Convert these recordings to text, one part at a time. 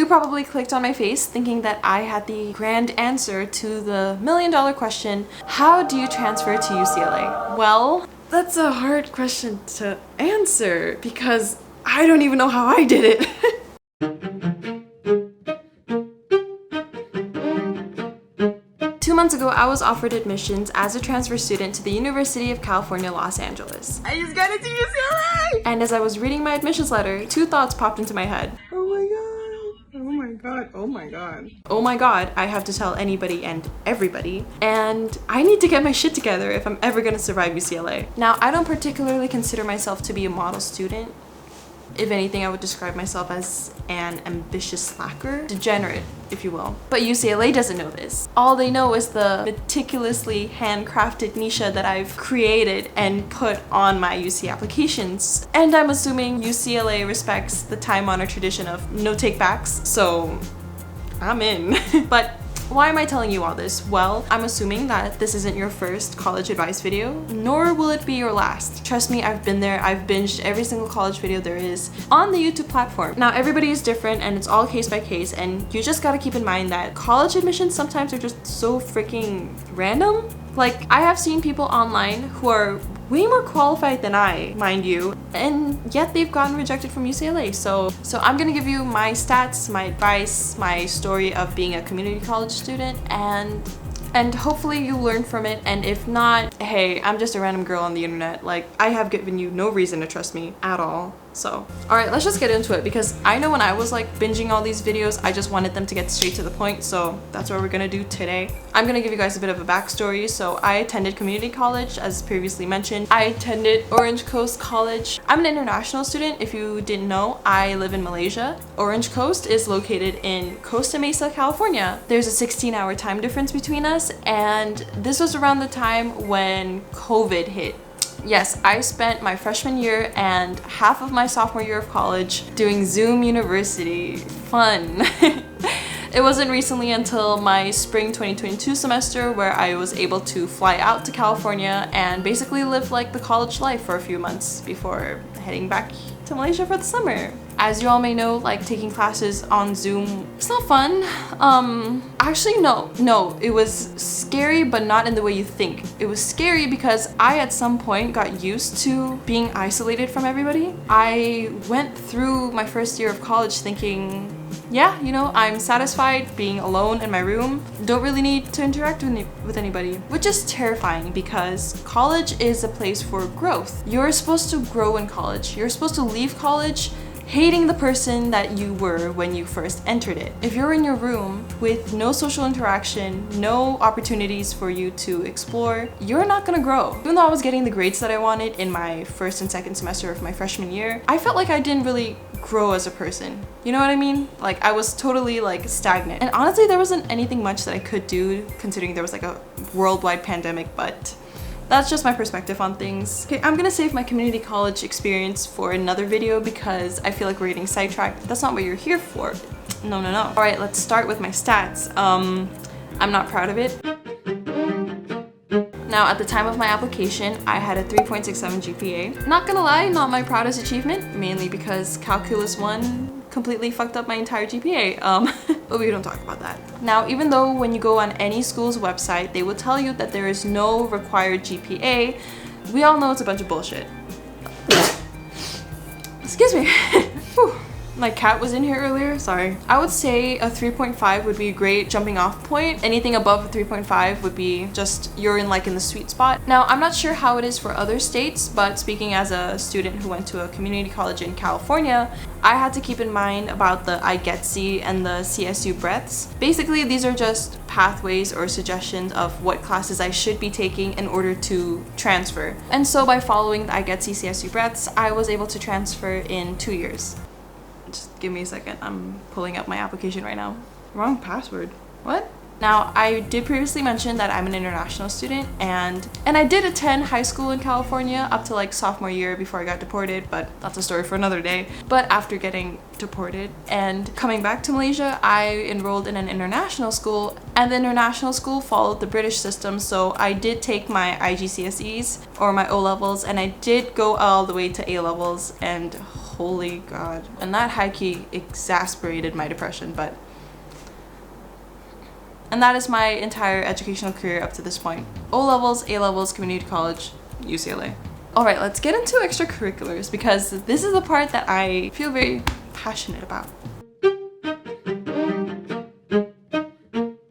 You probably clicked on my face thinking that I had the grand answer to the million-dollar question, how do you transfer to UCLA? Well, that's a hard question to answer because I don't even know how I did it. 2 months ago, I was offered admissions as a transfer student to the University of California, Los Angeles. I just got into UCLA! And as I was reading my admissions letter, 2 thoughts popped into my head. Oh my god, oh my god, oh my god. Oh my god, I have to tell anybody and everybody. And I need to get my shit together if I'm ever gonna survive UCLA. Now, I don't particularly consider myself to be a model student. If anything, I would describe myself as an ambitious slacker, degenerate, if you will. But UCLA doesn't know this. All they know is the meticulously handcrafted niche that I've created and put on my UC applications. And I'm assuming UCLA respects the time-honored tradition of no take-backs, so I'm in. But why am I telling you all this? Well, I'm assuming that this isn't your first college advice video, nor will it be your last. Trust me, I've been there. I've binged every single college video there is on the YouTube platform. Now, everybody is different and it's all case by case, and you just gotta keep in mind that college admissions sometimes are just so freaking random. Like, I have seen people online who are way more qualified than I, mind you, and yet they've gotten rejected from UCLA. So I'm gonna give you my stats, my advice, my story of being a community college student, and hopefully you learn from it. And if not, hey, I'm just a random girl on the internet. Like, I have given you no reason to trust me at all. So, alright, let's just get into it, because I know when I was like binging all these videos, I just wanted them to get straight to the point, so that's what we're gonna do today. I'm gonna give you guys a bit of a backstory. So I attended community college, as previously mentioned. I attended Orange Coast College. I'm an international student. If you didn't know, I live in Malaysia. Orange Coast is located in Costa Mesa, California. There's a 16-hour time difference between us, and this was around the time when COVID hit. Yes, I spent my freshman year and half of my sophomore year of college doing Zoom University. Fun. It wasn't recently until my spring 2022 semester where I was able to fly out to California and basically live like the college life for a few months before heading back to Malaysia for the summer. As you all may know, like, taking classes on Zoom, it's not fun. Actually, no, it was scary, but not in the way you think. It was scary because I at some point got used to being isolated from everybody. I went through my first year of college thinking, yeah, you know, I'm satisfied being alone in my room. Don't really need to interact with anybody, which is terrifying because college is a place for growth. You're supposed to grow in college. You're supposed to leave college hating the person that you were when you first entered it. If you're in your room with no social interaction, no opportunities for you to explore, you're not gonna grow. Even though I was getting the grades that I wanted in my first and second semester of my freshman year, I felt like I didn't really grow as a person. You know what I mean? Like, I was totally like stagnant. And honestly, there wasn't anything much that I could do considering there was like a worldwide pandemic, but that's just my perspective on things. Okay, I'm gonna save my community college experience for another video because I feel like we're getting sidetracked. That's not what you're here for. No. All right, let's start with my stats. I'm not proud of it. Now, at the time of my application, I had a 3.67 GPA. Not gonna lie, not my proudest achievement, mainly because Calculus 1 completely fucked up my entire GPA. But we don't talk about that. Now, even though when you go on any school's website, they will tell you that there is no required GPA, we all know it's a bunch of bullshit. Excuse me. Whew. My cat was in here earlier, sorry. I would say a 3.5 would be a great jumping off point. Anything above a 3.5 would be just, you're in the sweet spot. Now, I'm not sure how it is for other states, but speaking as a student who went to a community college in California, I had to keep in mind about the IGETC and the CSU breadths. Basically, these are just pathways or suggestions of what classes I should be taking in order to transfer. And so by following the IGETC CSU breadths, I was able to transfer in 2 years. Just give me a second, I'm pulling up my application right now. Wrong password. What? Now, I did previously mention that I'm an international student, and I did attend high school in California up to sophomore year before I got deported, but that's a story for another day. But after getting deported and coming back to Malaysia, I enrolled in an international school, and the international school followed the British system, so I did take my IGCSEs or my O-levels, and I did go all the way to A-levels, and Holy God. And that high-key exasperated my depression, and that is my entire educational career up to this point. O-levels, A-levels, community college, UCLA. All right, let's get into extracurriculars because this is the part that I feel very passionate about.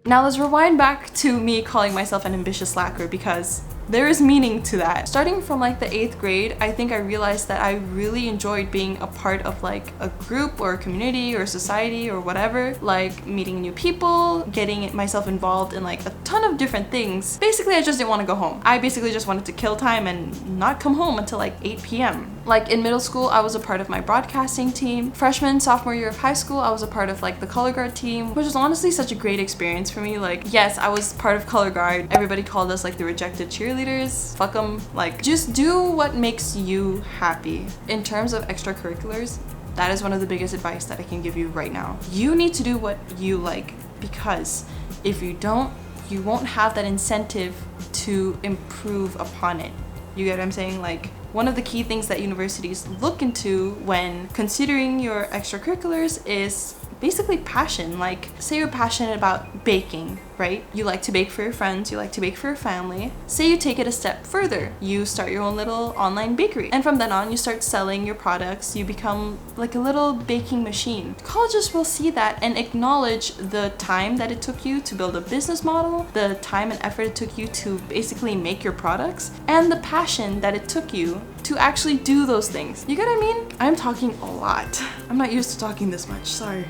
Now let's rewind back to me calling myself an ambitious slacker because there is meaning to that. Starting from like the 8th grade, I think I realized that I really enjoyed being a part of like a group or a community or society or whatever, like meeting new people, getting myself involved in like a ton of different things. Basically, I just didn't want to go home. I basically just wanted to kill time and not come home until like 8 p.m. Like in middle school, I was a part of my broadcasting team. Freshman, sophomore year of high school, I was a part of like the color guard team, which was honestly such a great experience for me. Like, yes, I was part of color guard. Everybody called us like the rejected cheerleaders. Fuck them. Like, just do what makes you happy. In terms of extracurriculars, that is one of the biggest advice that I can give you right now. You need to do what you like, because if you don't, you won't have that incentive to improve upon it. You get what I'm saying? Like, one of the key things that universities look into when considering your extracurriculars is basically passion. Like, say you're passionate about baking, right? You like to bake for your friends, you like to bake for your family. Say you take it a step further. You start your own little online bakery. And from then on, you start selling your products. You become like a little baking machine. Colleges will see that and acknowledge the time that it took you to build a business model, the time and effort it took you to basically make your products, and the passion that it took you to actually do those things. You get what I mean? I'm talking a lot. I'm not used to talking this much, sorry.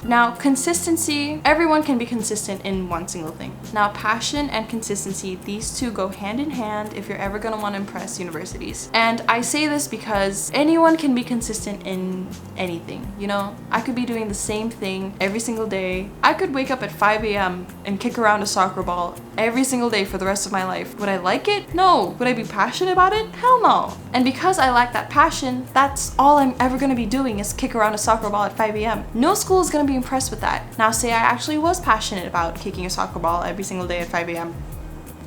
Now, consistency, everyone can be consistent in one single thing. Now, passion and consistency, these two go hand in hand if you're ever gonna want to impress universities. And I say this because anyone can be consistent in anything, you know? I could be doing the same thing every single day. I could wake up at 5 a.m. and kick around a soccer ball every single day for the rest of my life. Would I like it? No. Would I be passionate about it? Hell no. And because I lack that passion, that's all I'm ever gonna be doing is kick around a soccer ball at 5 a.m. No school is gonna be impressed with that. Now, say I actually was passionate about kicking a soccer ball every single day at 5 a.m.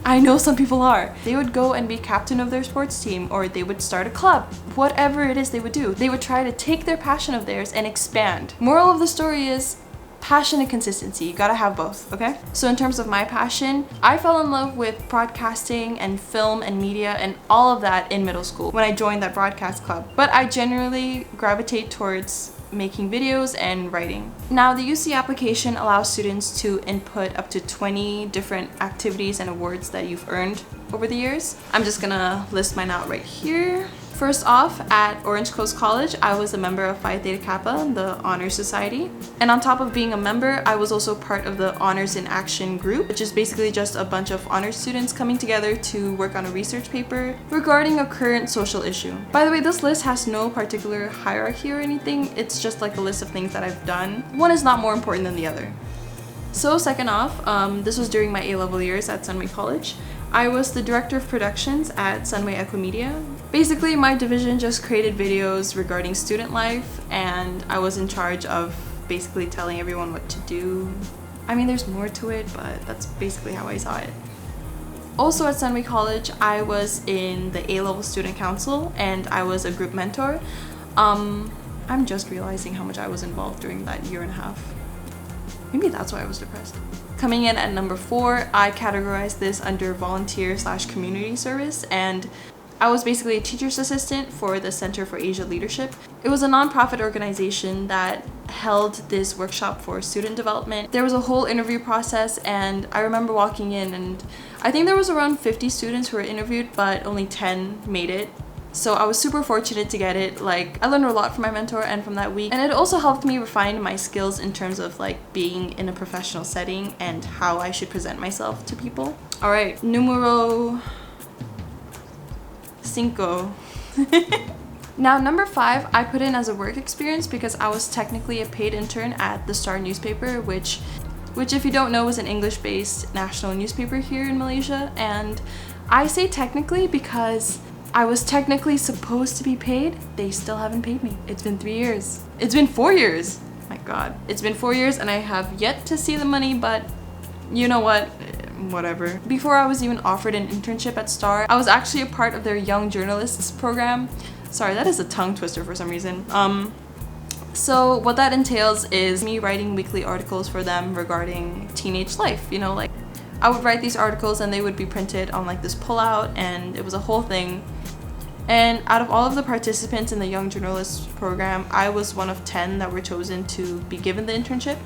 I know some people are. They would go and be captain of their sports team, or they would start a club. Whatever it is they would do, they would try to take their passion of theirs and expand. Moral of the story is passion and consistency. You gotta have both, okay? So in terms of my passion, I fell in love with broadcasting and film and media and all of that in middle school when I joined that broadcast club. But I generally gravitate towards making videos and writing. Now, the UC application allows students to input up to 20 different activities and awards that you've earned over the years. I'm just gonna list mine out right here. First off, at Orange Coast College, I was a member of Phi Theta Kappa, the Honors Society. And on top of being a member, I was also part of the Honors in Action group, which is basically just a bunch of honors students coming together to work on a research paper regarding a current social issue. By the way, this list has no particular hierarchy or anything. It's just like a list of things that I've done. One is not more important than the other. So second off, this was during my A-level years at Sunway College. I was the director of productions at Sunway Equimedia. Basically, my division just created videos regarding student life, and I was in charge of basically telling everyone what to do. I mean, there's more to it, but that's basically how I saw it. Also at Sunway College, I was in the A-level student council, and I was a group mentor. I'm just realizing how much I was involved during that year and a half. Maybe that's why I was depressed. Coming in at number 4, I categorized this under volunteer/community service, and I was basically a teacher's assistant for the Center for Asia Leadership. It was a nonprofit organization that held this workshop for student development. There was a whole interview process, and I remember walking in, and I think there was around 50 students who were interviewed, but only 10 made it. So I was super fortunate to get it. Like, I learned a lot from my mentor and from that week, and it also helped me refine my skills in terms of like being in a professional setting and how I should present myself to people. All right, numero 5. Now, number 5, I put in as a work experience because I was technically a paid intern at the Star newspaper, which if you don't know is an English-based national newspaper here in Malaysia. And I say technically because I was technically supposed to be paid. They still haven't paid me. It's been 3 years. It's been 4 years. My God. It's been 4 years and I have yet to see the money, but you know what? Whatever. Before I was even offered an internship at Star, I was actually a part of their Young Journalists program. Sorry, that is a tongue twister for some reason. So what that entails is me writing weekly articles for them regarding teenage life. You know, like I would write these articles and they would be printed on like this pullout, and it was a whole thing. And out of all of the participants in the Young Journalists program, I was one of 10 that were chosen to be given the internship.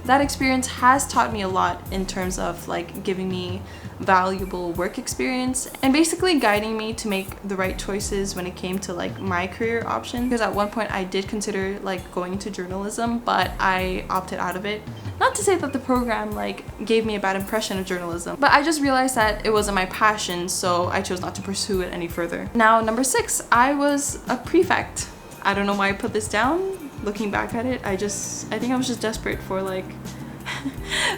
That experience has taught me a lot in terms of like giving me valuable work experience and basically guiding me to make the right choices when it came to like my career option. Because at one point I did consider like going into journalism, but I opted out of it. Not to say that the program like gave me a bad impression of journalism, but I just realized that it wasn't my passion, so I chose not to pursue it any further. Now, number 6, I was a prefect. I don't know why I put this down. Looking back at it, I think I was just desperate for like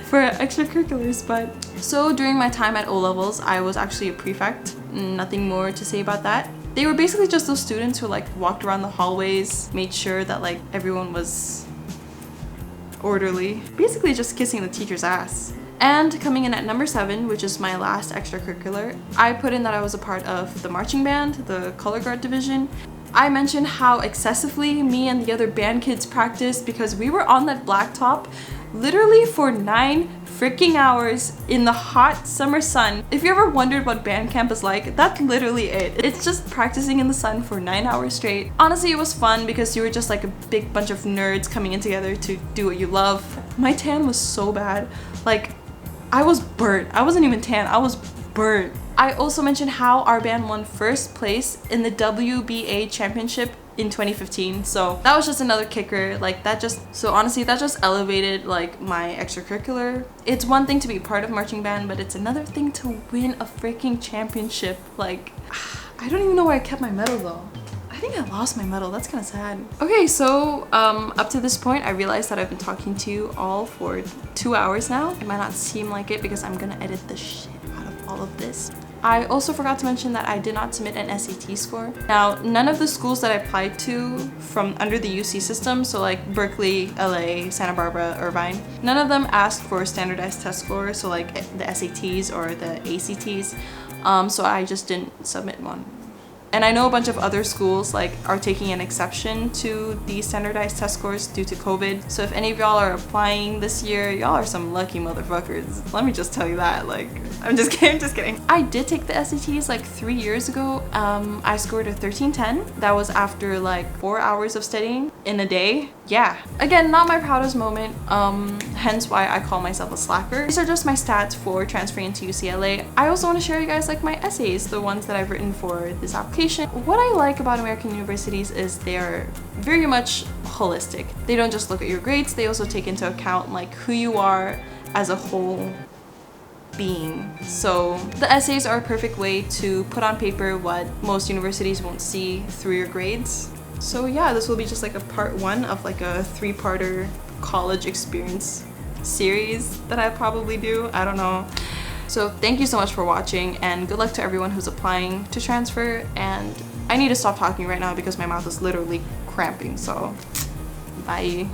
for extracurriculars. But so during my time at O-levels, I was actually a prefect. Nothing more to say about that. They were basically just those students who like walked around the hallways, made sure that like everyone was orderly, basically just kissing the teacher's ass. And coming in at number 7, which is my last extracurricular, I put in that I was a part of the marching band, the color guard division. I mentioned how excessively me and the other band kids practiced because we were on that blacktop literally for 9 freaking hours in the hot summer sun. If you ever wondered what band camp is like, that's literally it. It's just practicing in the sun for 9 hours straight. Honestly, it was fun because you were just like a big bunch of nerds coming in together to do what you love. My tan was so bad. Like, I was burnt. I wasn't even tan, I was burnt. I also mentioned how our band won first place in the WBA championship in 2015, so that was just another kicker. Like so honestly that just elevated like my extracurricular. It's one thing to be part of marching band, but it's another thing to win a freaking championship. Like, I don't even know where I kept my medal though. I think I lost my medal. That's kind of sad. Okay, so up to this point, I realized that I've been talking to you all for 2 hours now. It might not seem like it because I'm gonna edit the shit out of all of this. I also forgot to mention that I did not submit an SAT score. Now, none of the schools that I applied to from under the UC system, so like Berkeley, LA, Santa Barbara, Irvine, none of them asked for a standardized test score, so like the SATs or the ACTs, so I just didn't submit one. And I know a bunch of other schools like are taking an exception to the standardized test scores due to COVID. So if any of y'all are applying this year, y'all are some lucky motherfuckers. Let me just tell you that. Like, I'm just kidding. I did take the SATs like 3 years ago. I scored a 1310. That was after like 4 hours of studying in a day. Yeah. Again, not my proudest moment, hence why I call myself a slacker. These are just my stats for transferring into UCLA. I also want to share you guys like my essays, the ones that I've written for this application. What I like about American universities is they're very much holistic. They don't just look at your grades, they also take into account like who you are as a whole being. So the essays are a perfect way to put on paper what most universities won't see through your grades. So yeah, this will be just like a part 1 of like a 3-parter college experience series that I probably do. I don't know. So thank you so much for watching, and good luck to everyone who's applying to transfer. And I need to stop talking right now because my mouth is literally cramping, so bye.